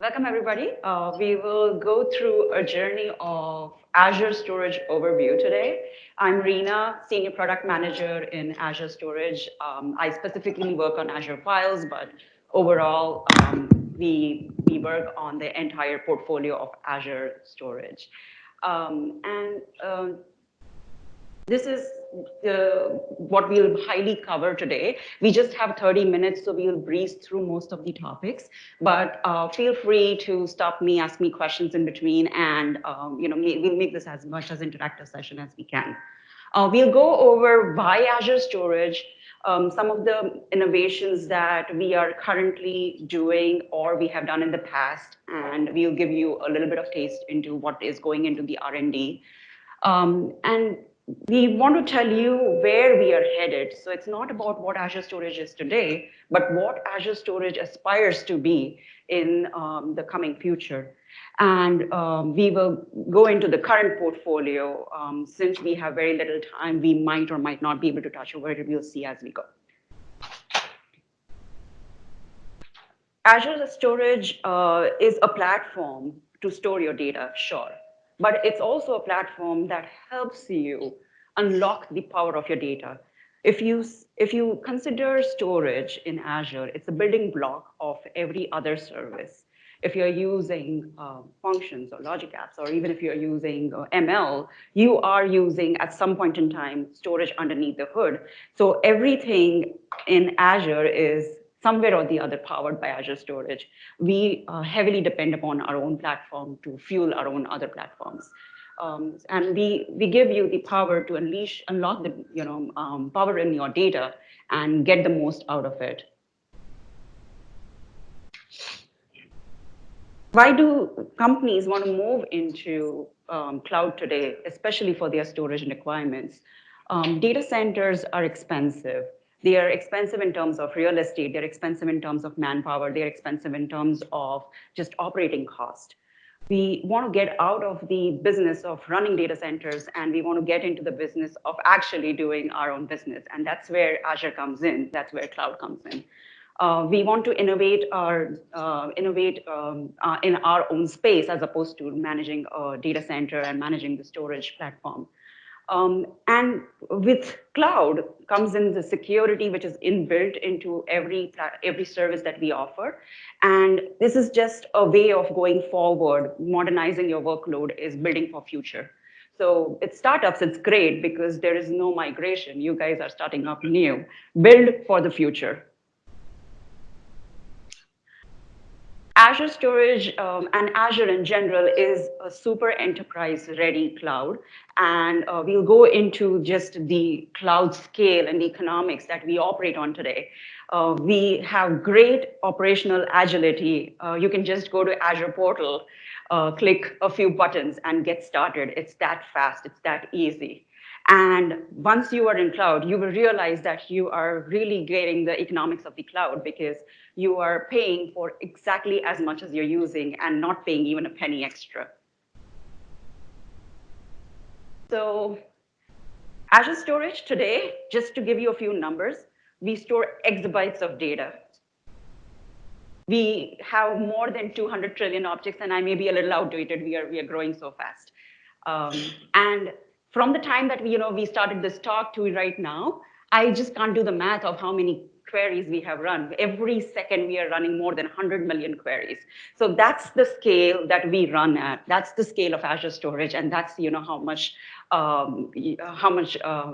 Welcome, everybody. We will go through a journey of Azure Storage overview today. I'm Reena, Senior Product Manager in Azure Storage. I specifically work on Azure Files, but overall, we work on the entire portfolio of Azure Storage. And this is what we'll highly cover today. We just have 30 minutes, so we'll breeze through most of the topics. But feel free to stop me, ask me questions in between, and we'll make this as much as interactive session as we can. We'll go over why Azure Storage, some of the innovations that we are currently doing or we have done in the past, and we'll give you a little bit of taste into what is going into the R&D. And we want to tell you where we are headed. So it's not about what Azure Storage is today, but what Azure Storage aspires to be in the coming future. And we will go into the current portfolio. Since we have very little time, we might or might not be able to touch over it. We'll see as we go. Azure Storage is a platform to store your data, sure, but it's also a platform that helps you unlock the power of your data. If you consider storage in Azure, it's a building block of every other service. If you're using functions or logic apps, or even if you're using ML, you are using at some point in time storage underneath the hood. So everything in Azure is somewhere or the other powered by Azure Storage. We heavily depend upon our own platform to fuel our own other platforms. And we give you the power to unlock the power in your data and get the most out of it. Why do companies want to move into cloud today, especially for their storage requirements? Data centers are expensive. They are expensive in terms of real estate. They're expensive in terms of manpower. They're expensive in terms of just operating cost. We want to get out of the business of running data centers, and we want to get into the business of actually doing our own business. And that's where Azure comes in. That's where cloud comes in. We want to innovate in our own space as opposed to managing a data center and managing the storage platform. And with cloud comes in the security, which is inbuilt into every service that we offer. And this is just a way of going forward. Modernizing your workload is building for future. So it's startups, it's great because there is no migration. You guys are starting up new. Build for the future. Azure Storage and Azure in general is a super enterprise-ready cloud. And we'll go into just the cloud scale and the economics that we operate on today. We have great operational agility. You can just go to Azure portal, click a few buttons and get started. It's that fast, it's that easy. And once you are in cloud, you will realize that you are really getting the economics of the cloud because you are paying for exactly as much as you're using and not paying even a penny extra. So Azure Storage today, just to give you a few numbers, we store exabytes of data. We have more than 200 trillion objects, and I may be a little outdated. We are growing so fast. And from the time that we started this talk to right now, I just can't do the math of how many queries we have run. Every second we are running more than 100 million queries. So that's the scale that we run at. That's the scale of Azure Storage, and that's how much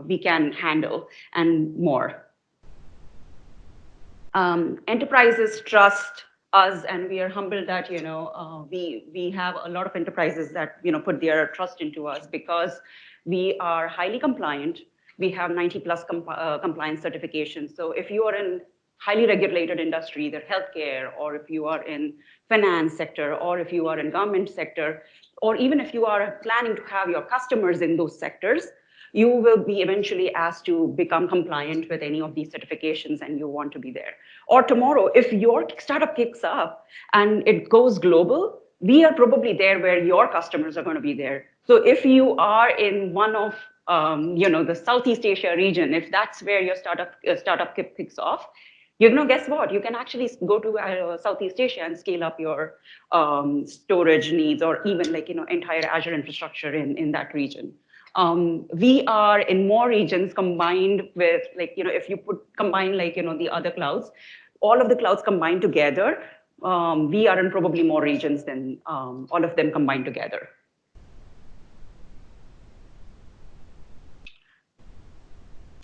we can handle and more. Enterprises trust us, and we are humbled that we have a lot of enterprises that put their trust into us because we are highly compliant. We have 90 plus compliance certifications. So if you are in highly regulated industry, either healthcare, or if you are in finance sector, or if you are in government sector, or even if you are planning to have your customers in those sectors, you will be eventually asked to become compliant with any of these certifications and you want to be there. Or tomorrow, if your startup kicks up and it goes global, we are probably there where your customers are going to be there. So if you are in one of the Southeast Asia region, if that's where your startup kicks off, Guess what? You can actually go to Southeast Asia and scale up your storage needs, or even like, entire Azure infrastructure in that region. We are in more regions combined with like, if you combine like, the other clouds, all of the clouds combined together, we are in probably more regions than all of them combined together.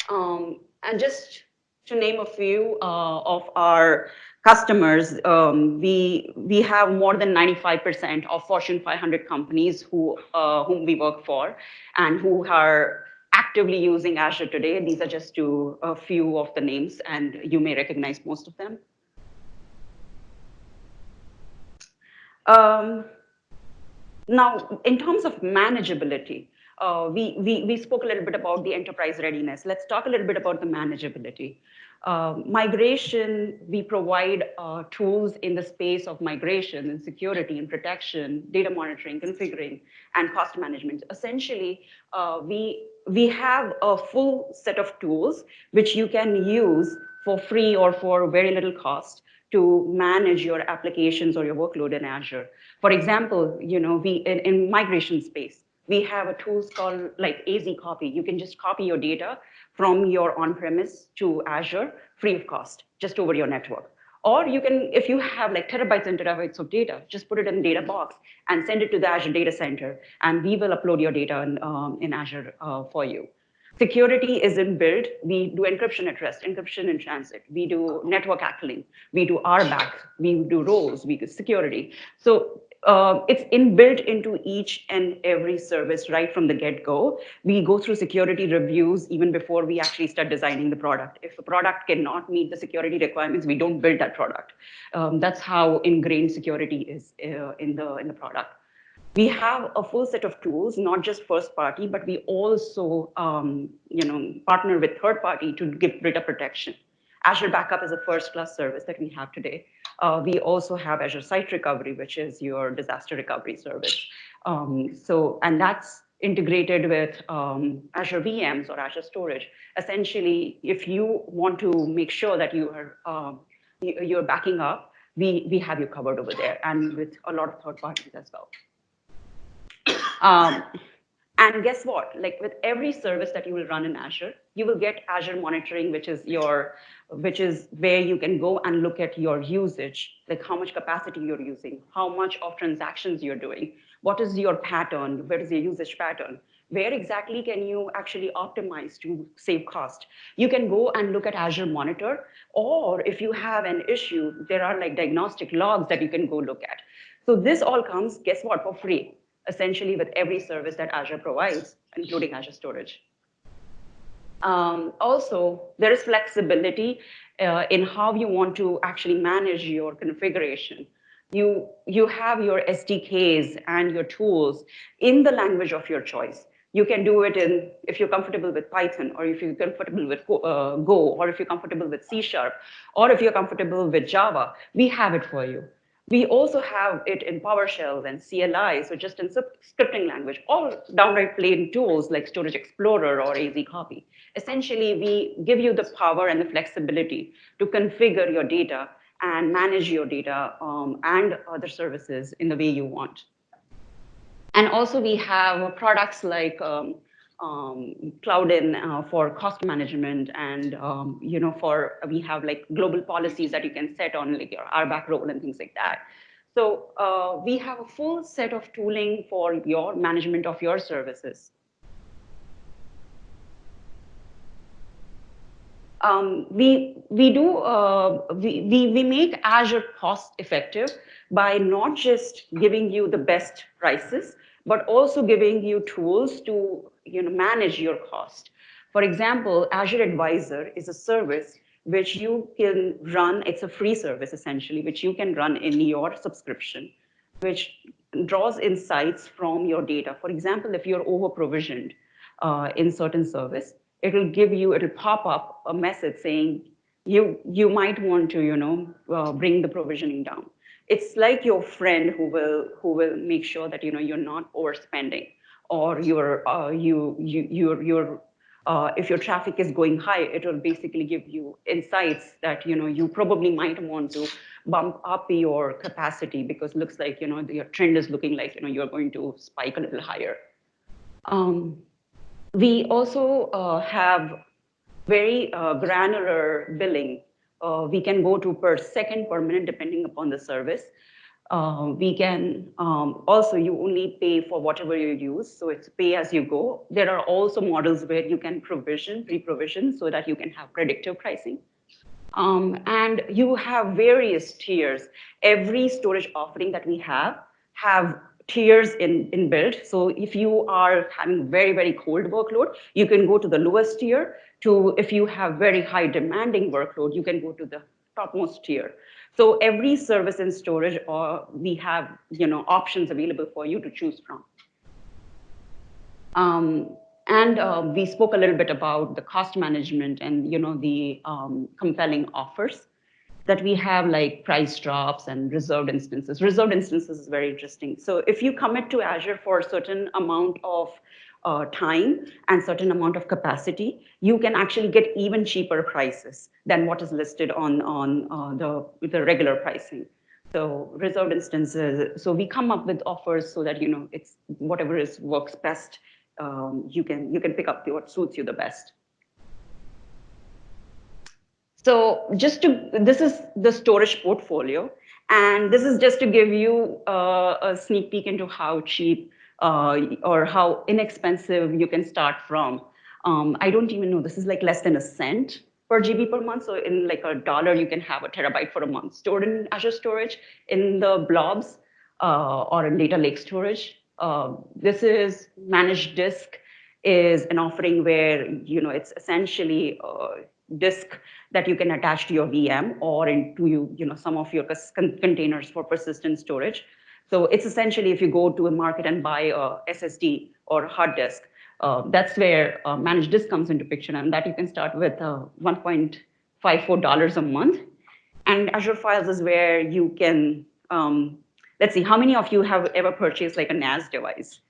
And just to name a few of our customers, we have more than 95% of Fortune 500 companies whom we work for and who are actively using Azure today. These are just a few of the names, and you may recognize most of them. Now, in terms of manageability, we spoke a little bit about the enterprise readiness. Let's talk a little bit about the manageability. Migration, we provide tools in the space of migration and security and protection, data monitoring, configuring, and cost management. Essentially, we have a full set of tools which you can use for free or for very little cost to manage your applications or your workload in Azure. For example, we in migration space, we have a tools called like AZ Copy. You can just copy your data from your on-premise to Azure free of cost, just over your network. Or you can, if you have like terabytes and terabytes of data, just put it in a data box and send it to the Azure Data Center, and we will upload your data in Azure for you. Security is inbuilt. We do encryption at rest, encryption in transit. We do network ACLing. We do RBAC. We do roles. We do security. So it's inbuilt into each and every service right from the get-go. We go through security reviews even before we actually start designing the product. If a product cannot meet the security requirements, we don't build that product. That's how ingrained security is in the product. We have a full set of tools, not just first party, but we also partner with third party to give data protection. Azure Backup is a first-class service that we have today. We also have Azure Site Recovery, which is your disaster recovery service. And that's integrated with Azure VMs or Azure Storage. Essentially, if you want to make sure that you're backing up, we have you covered over there, and with a lot of third parties as well. And guess what? Like with every service that you will run in Azure, you will get Azure Monitoring, which is where you can go and look at your usage, like how much capacity you're using, how much of transactions you're doing, what is your pattern, where is your usage pattern, where exactly can you actually optimize to save cost. You can go and look at Azure Monitor, or if you have an issue, there are like diagnostic logs that you can go look at. So this all comes, guess what, for free, essentially with every service that Azure provides, including Azure Storage. Also, there is flexibility in how you want to actually manage your configuration. You have your SDKs and your tools in the language of your choice. You can do it if you're comfortable with Python, or if you're comfortable with Go, or if you're comfortable with C#, or if you're comfortable with Java, we have it for you. We also have it in PowerShell and CLI, so just in scripting language, or downright plain tools like Storage Explorer or AZ Copy. Essentially, we give you the power and the flexibility to configure your data and manage your data and other services in the way you want. And also we have products like Cloudin for cost management, and we have like global policies that you can set on like your RBAC role and things like that. So we have a full set of tooling for your management of your services. We make Azure cost effective by not just giving you the best prices, but also giving you tools to manage your cost. For example, Azure Advisor is a service which you can run. It's a free service essentially, which you can run in your subscription, which draws insights from your data. For example, if you're over provisioned in certain service, it'll pop up a message saying you might want to bring the provisioning down. It's like your friend who will make sure that you're not overspending, or you're If your traffic is going high, it will basically give you insights that you probably might want to bump up your capacity because it looks like your trend is looking like you're going to spike a little higher. Um, we also have very granular billing. We can go to per second, per minute, depending upon the service. We can also, you only pay for whatever you use, so it's pay as you go. There are also models where you can pre-provision, so that you can have predictive pricing. And you have various tiers. Every storage offering that we have tiers in built. So if you are having very, very cold workload, you can go to the lowest tier. To if you have very high demanding workload, you can go to the topmost tier. So every service in storage, we have options available for you to choose from. And we spoke a little bit about the cost management and the compelling offers that we have, like price drops and reserved instances. Reserved instances is very interesting. So if you commit to Azure for a certain amount of time and certain amount of capacity, you can actually get even cheaper prices than what is listed on the regular pricing. So reserved instances. So we come up with offers so that it's whatever works best. You can pick up what suits you the best. So this is the storage portfolio, and this is just to give you a sneak peek into how cheap or how inexpensive you can start from. I don't even know, this is like less than a cent per GB per month. So in like $1, you can have a terabyte for a month stored in Azure Storage in the blobs or in data lake storage. This is managed disk is an offering where it's essentially disk that you can attach to your VM or into some of your containers for persistent storage. So it's essentially if you go to a market and buy a SSD or hard disk, that's where managed disk comes into picture, and that you can start with $1.54 a month. And Azure Files is where you can, let's see, how many of you have ever purchased like a NAS device?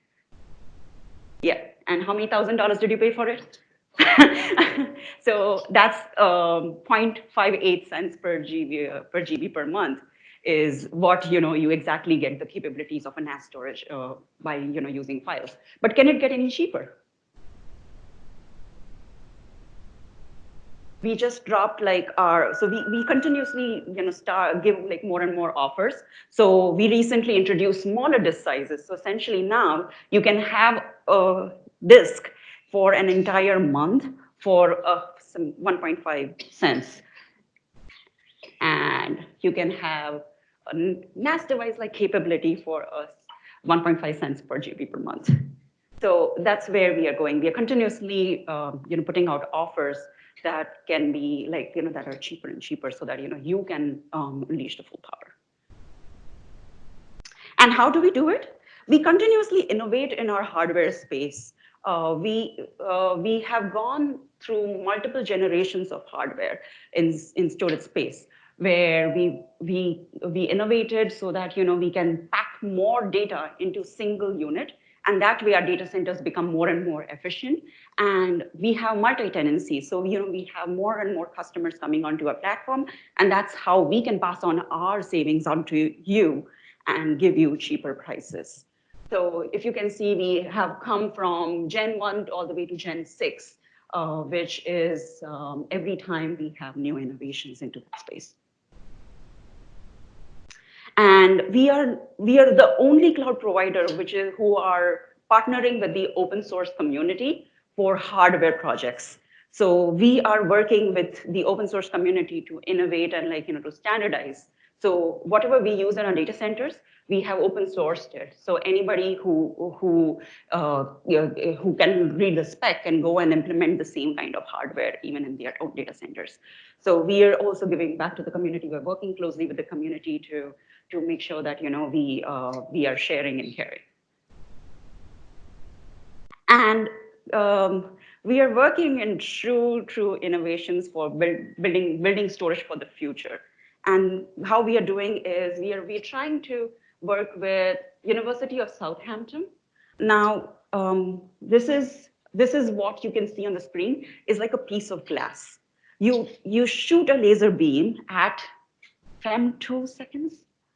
Yeah, and how many $1,000 did you pay for it? So that's 0.58 cents per GB per month is what you exactly get the capabilities of a NAS storage by using files. But can it get any cheaper? We just dropped like so we continuously give like more and more offers. So we recently introduced smaller disk sizes. So essentially now you can have a disk for an entire month for some 1.5 cents, and you can have a NAS device like capability for 1.5 cents per GB per month. So that's where we are going. We are continuously, putting out offers that can be like, that are cheaper and cheaper, so that you can unleash the full power. And how do we do it? We continuously innovate in our hardware space. We have gone through multiple generations of hardware in storage space, where we innovated so that we can pack more data into single unit, and that way our data centers become more and more efficient. And we have multi-tenancy, so we have more and more customers coming onto our platform, and that's how we can pass on our savings onto you and give you cheaper prices. So if you can see, we have come from Gen 1 all the way to Gen 6, which is every time we have new innovations into that space. And we are the only cloud provider who are partnering with the open source community for hardware projects. So we are working with the open source community to innovate and to standardize. So whatever we use in our data centers, we have open sourced it. So anybody who can read the spec can go and implement the same kind of hardware even in their own data centers. So we are also giving back to the community. We're working closely with the community to make sure that we are sharing and caring. And we are working in true innovations for building storage for the future. And how we are doing is we're trying to work with University of Southampton. Now, this is this is what you can see on the screen, is like a piece of glass. You shoot a laser beam at femtoseconds.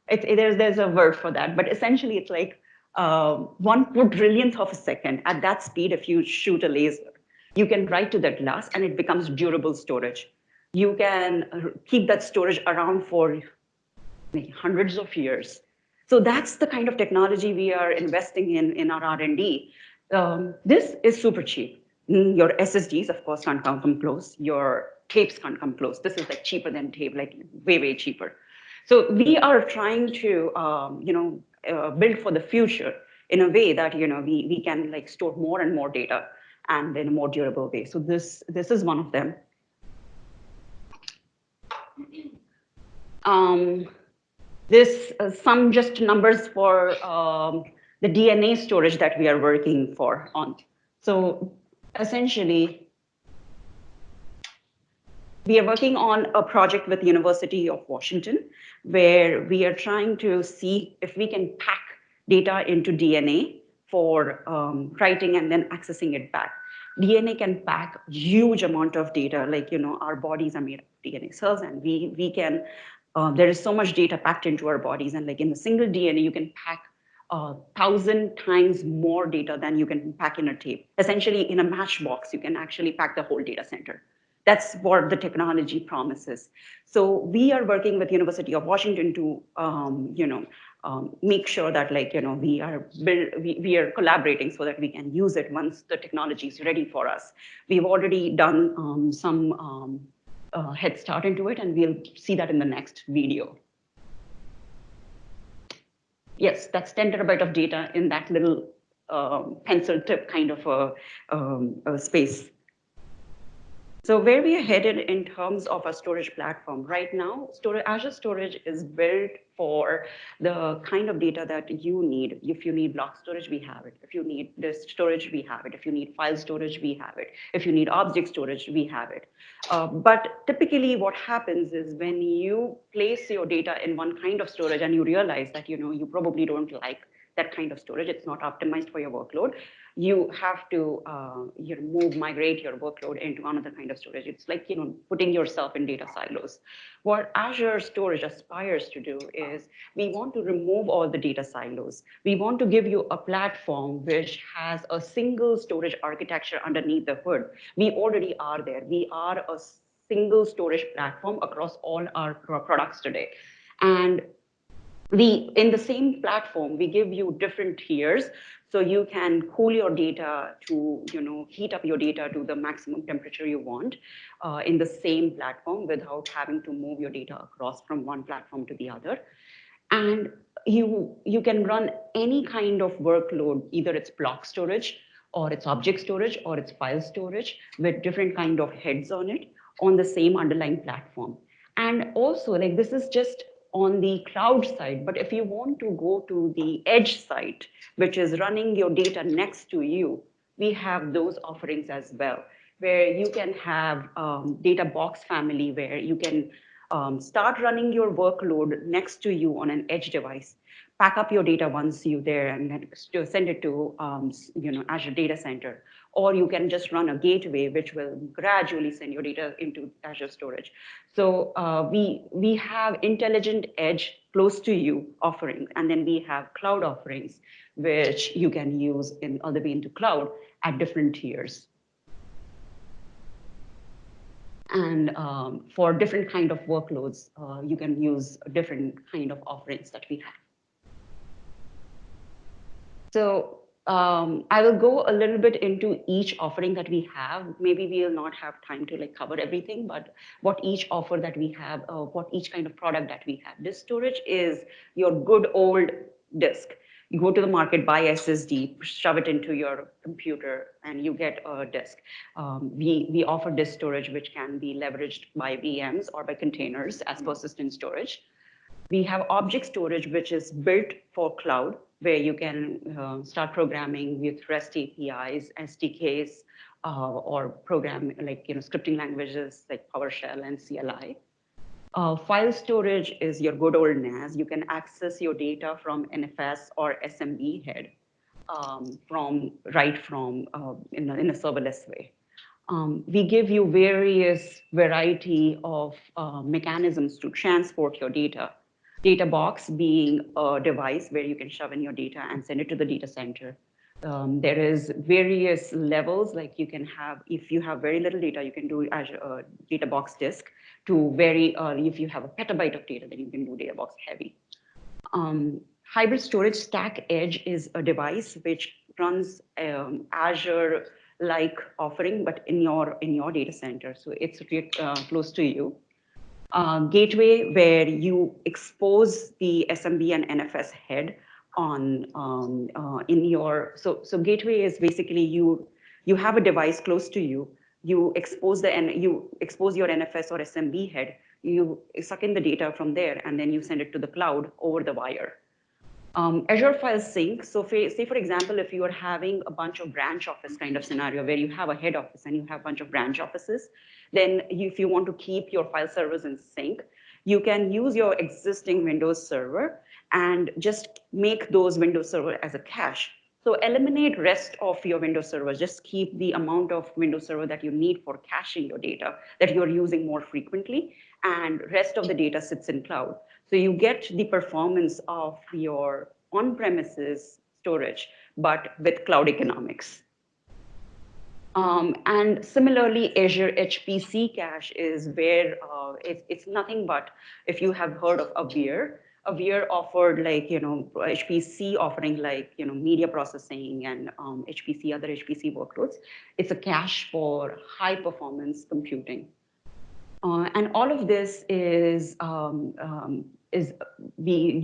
There's a word for that, but essentially it's like 1/4 trillionth of a second. At that speed, if you shoot a laser, you can write to that glass and it becomes durable storage. You can keep that storage around for like hundreds of years. So that's the kind of technology we are investing in our R&D. This is super cheap. Your SSDs, of course, can't come close. Your tapes can't come close. This is like cheaper than tape, like way, way cheaper. So we are trying to, build for the future in a way that, we can like store more and more data and in a more durable way. So this is one of them. This some just numbers for the DNA storage that we are working on. So essentially, we are working on a project with University of Washington, where we are trying to see if we can pack data into DNA for writing and then accessing it back. DNA can pack huge amount of data, like, our bodies are made of DNA cells, and we can, there is so much data packed into our bodies, and like in a single DNA, you can pack 1,000 times more data than you can pack in a tape. Essentially, in a matchbox, you can actually pack the whole data center. That's what the technology promises. So we are working with University of Washington to, make sure that, like, we are collaborating so that we can use it once the technology is ready for us. We've already done some head start into it, and we'll see that in the next video. Yes, that's 10 terabyte of data in that little pencil tip kind of a space. So where we are headed in terms of a storage platform right now, Azure Storage is built for the kind of data that you need. If you need block storage, we have it. If you need disk storage, we have it. If you need file storage, we have it. If you need object storage, we have it. But typically what happens is when you place your data in one kind of storage and you realize that you probably don't like that kind of storage, it's not optimized for your workload, you have to migrate your workload into another kind of storage. It's like putting yourself in data silos. What Azure Storage aspires to do is we want to remove all the data silos. We want to give you a platform which has a single storage architecture underneath the hood. We already are there. We are a single storage platform across all our products today. And in the same platform, we give you different tiers, so you can cool your data to, heat up your data to the maximum temperature you want in the same platform without having to move your data across from one platform to the other. And you can run any kind of workload, either it's block storage, or it's object storage, or it's file storage with different kind of heads on it on the same underlying platform. And also, like, this is just on the cloud side, but if you want to go to the edge side, which is running your data next to you, we have those offerings as well, where you can have data box family, where you can start running your workload next to you on an edge device, pack up your data once you're there, and then send it to Azure Data Center. Or you can just run a gateway, which will gradually send your data into Azure Storage. So we have intelligent edge close to you offering, and then we have cloud offerings, which you can use all the way into cloud at different tiers. And for different kind of workloads, you can use different kind of offerings that we have. So I will go a little bit into each offering that we have. Maybe we will not have time to like cover everything, but what each offer that we have, what each kind of product that we have. Disk storage is your good old disk. You go to the market, buy SSD, shove it into your computer, and you get a disk. We offer disk storage, which can be leveraged by VMs or by containers as persistent storage. We have object storage, which is built for cloud, where you can start programming with REST APIs, SDKs, or program like scripting languages like PowerShell and CLI. File storage is your good old NAS. You can access your data from NFS or SMB head. right from in a serverless way. We give you various variety of mechanisms to transport your data. Data box being a device where you can shove in your data and send it to the data center. There is various levels, like you can have, if you have very little data, you can do Azure data box disk to if you have a petabyte of data, then you can do data box heavy. Hybrid storage stack edge is a device which runs Azure-like offering, but in your data center. So it's close to you. Gateway, where you expose the SMB and NFS head on so gateway is basically you have a device close to you. You expose your NFS or SMB head. You suck in the data from there, and then you send it to the cloud over the wire. Azure File Sync. So say, for example, if you are having a bunch of branch office kind of scenario where you have a head office and you have a bunch of branch offices, then if you want to keep your file servers in sync, you can use your existing Windows server and just make those Windows server as a cache. So eliminate rest of your Windows server. Just keep the amount of Windows server that you need for caching your data that you're using more frequently, and rest of the data sits in cloud. So you get the performance of your on-premises storage, but with cloud economics. And similarly, Azure HPC cache is where it's nothing but, if you have heard of Avere offered HPC offering media processing and other HPC workloads. It's a cache for high performance computing. And all of this you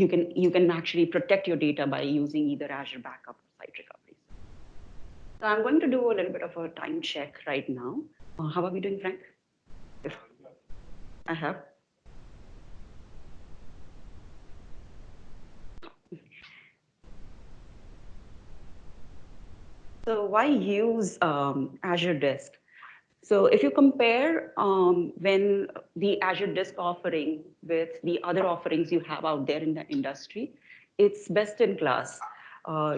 can actually protect your data by using either Azure Backup or Site Recovery. So I'm going to do a little bit of a time check right now. How are we doing, Frank? I have. So why use Azure Disk? So if you compare when the Azure Disk offering with the other offerings you have out there in the industry, it's best in class.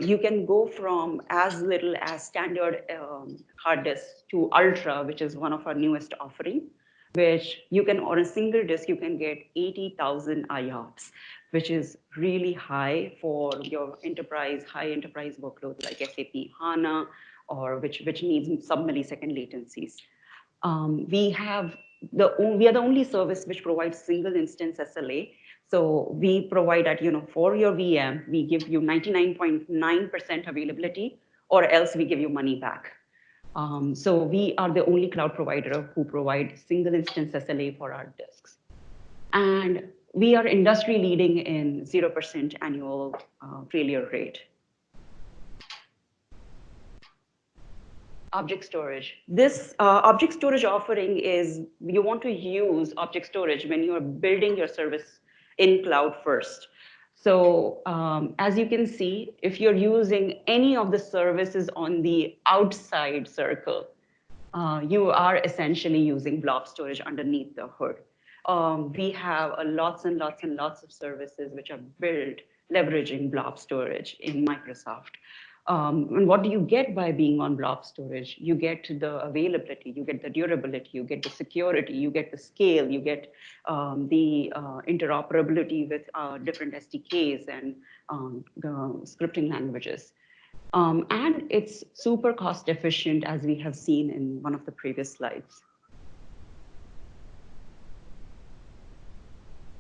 You can go from as little as standard hard disk to Ultra, which is one of our newest offering, which you can, on a single disk, you can get 80,000 IOPS, which is really high for your high enterprise workloads like SAP HANA, or which needs sub-millisecond latencies. We are the only service which provides single instance SLA. So we provide that, for your VM, we give you 99.9% availability, or else we give you money back. So we are the only cloud provider who provide single instance SLA for our disks. And we are industry leading in 0% annual failure rate. Object storage. This object storage offering is, you want to use object storage when you are building your service in cloud first. So as you can see, if you're using any of the services on the outside circle, you are essentially using blob storage underneath the hood. We have lots and lots and lots of services which are built leveraging blob storage in Microsoft. And what do you get by being on blob storage? You get the availability, you get the durability, you get the security, you get the scale, you get the interoperability with different SDKs and the scripting languages. And it's super cost efficient, as we have seen in one of the previous slides.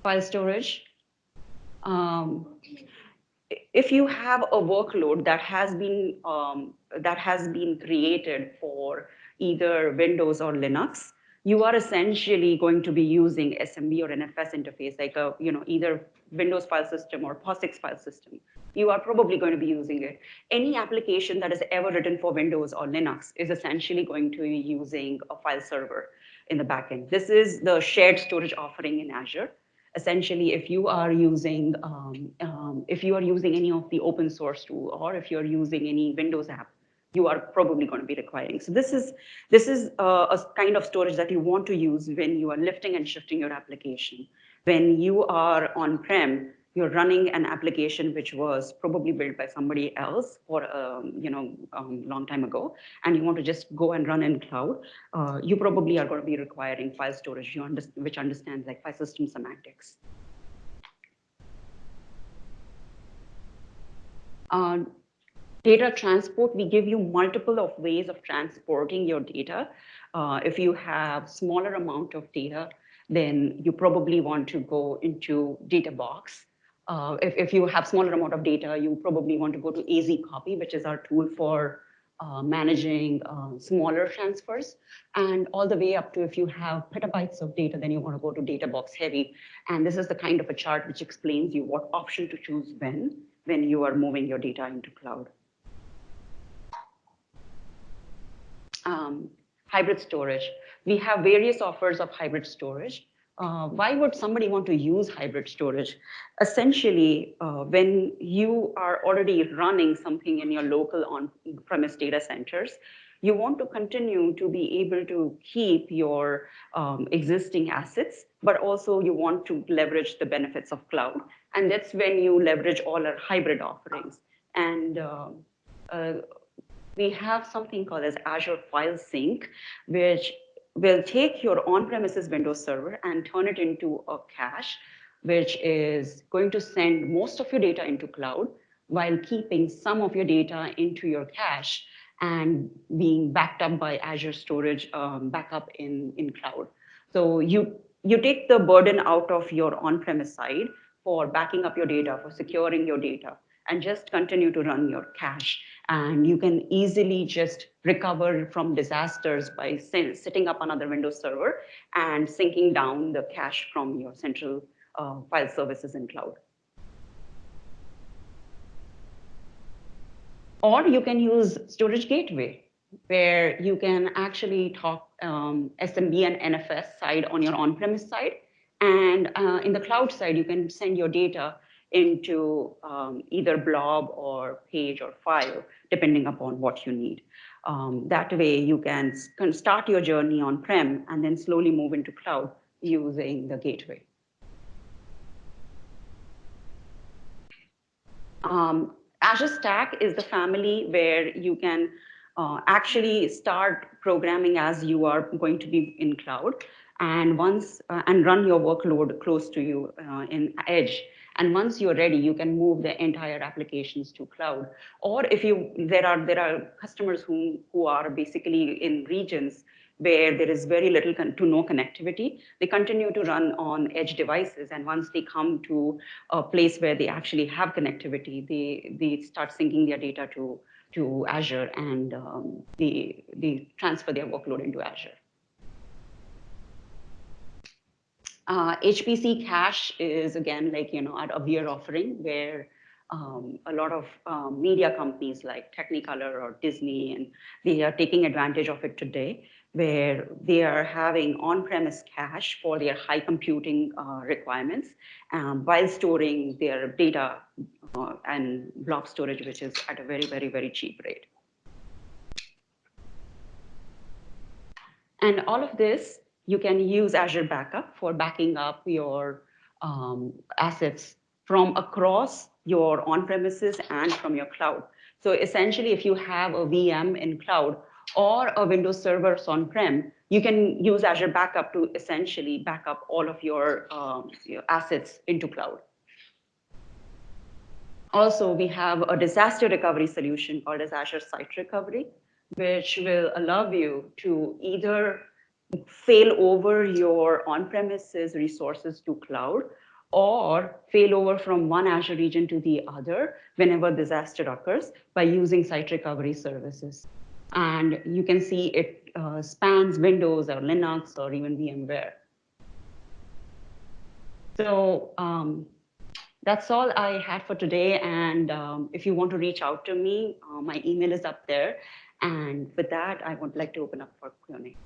File storage. If you have a workload that has been created for either Windows or Linux, you are essentially going to be using SMB or NFS interface, like either Windows file system or POSIX file system. You are probably going to be using it. Any application that is ever written for Windows or Linux is essentially going to be using a file server in the backend. This is the shared storage offering in Azure. Essentially, if you are using any of the open source tool, or if you're using any Windows app, you are probably going to be requiring. So this is a kind of storage that you want to use when you are lifting and shifting your application. When you are on-prem, you're running an application which was probably built by somebody else for long time ago, and you want to just go and run in cloud, you probably are going to be requiring file storage, which understands like file system semantics. Data transport, we give you multiple of ways of transporting your data. If you have smaller amount of data, then you probably want to go into data box. If you have smaller amount of data, you probably want to go to AZ Copy, which is our tool for managing smaller transfers, and all the way up to if you have petabytes of data, then you want to go to data box heavy. And this is the kind of a chart which explains you what option to choose when you are moving your data into cloud. Hybrid storage. We have various offers of hybrid storage. Why would somebody want to use hybrid storage? Essentially, when you are already running something in your local on-premise data centers, you want to continue to be able to keep your existing assets, but also you want to leverage the benefits of cloud. And that's when you leverage all our hybrid offerings. And we have something called as Azure File Sync, which will take your on-premises Windows Server and turn it into a cache, which is going to send most of your data into cloud while keeping some of your data into your cache and being backed up by Azure Storage backup in cloud. So you take the burden out of your on-premise side for backing up your data, for securing your data, and just continue to run your cache. And you can easily just recover from disasters by setting up another Windows server and syncing down the cache from your central file services in cloud. Or you can use Storage Gateway, where you can actually talk SMB and NFS side on your on-premise side. And in the cloud side, you can send your data into either blob or page or file, depending upon what you need. That way, you can start your journey on-prem and then slowly move into cloud using the gateway. Azure Stack is the family where you can actually start programming as you are going to be in cloud, and run your workload close to you in Edge. And once you're ready, you can move the entire applications to cloud. Or if there are customers who are basically in regions where there is very little to no connectivity, they continue to run on edge devices. And once they come to a place where they actually have connectivity, they start syncing their data to Azure, and they transfer their workload into Azure. HPC Cache is, again, like, a we're offering where a lot of media companies like Technicolor or Disney, and they are taking advantage of it today, where they are having on-premise cache for their high computing requirements while storing their data and blob storage, which is at a very, very, very cheap rate. And all of this, you can use Azure Backup for backing up your assets from across your on-premises and from your cloud. So essentially, if you have a VM in cloud or a Windows Server on-prem, you can use Azure Backup to essentially back up all of your assets into cloud. Also, we have a disaster recovery solution called as Azure Site Recovery, which will allow you to either fail over your on-premises resources to cloud, or fail over from one Azure region to the other whenever disaster occurs by using site recovery services. And you can see it spans Windows or Linux or even VMware. So that's all I had for today. And if you want to reach out to me, my email is up there. And with that, I would like to open up for Q&A.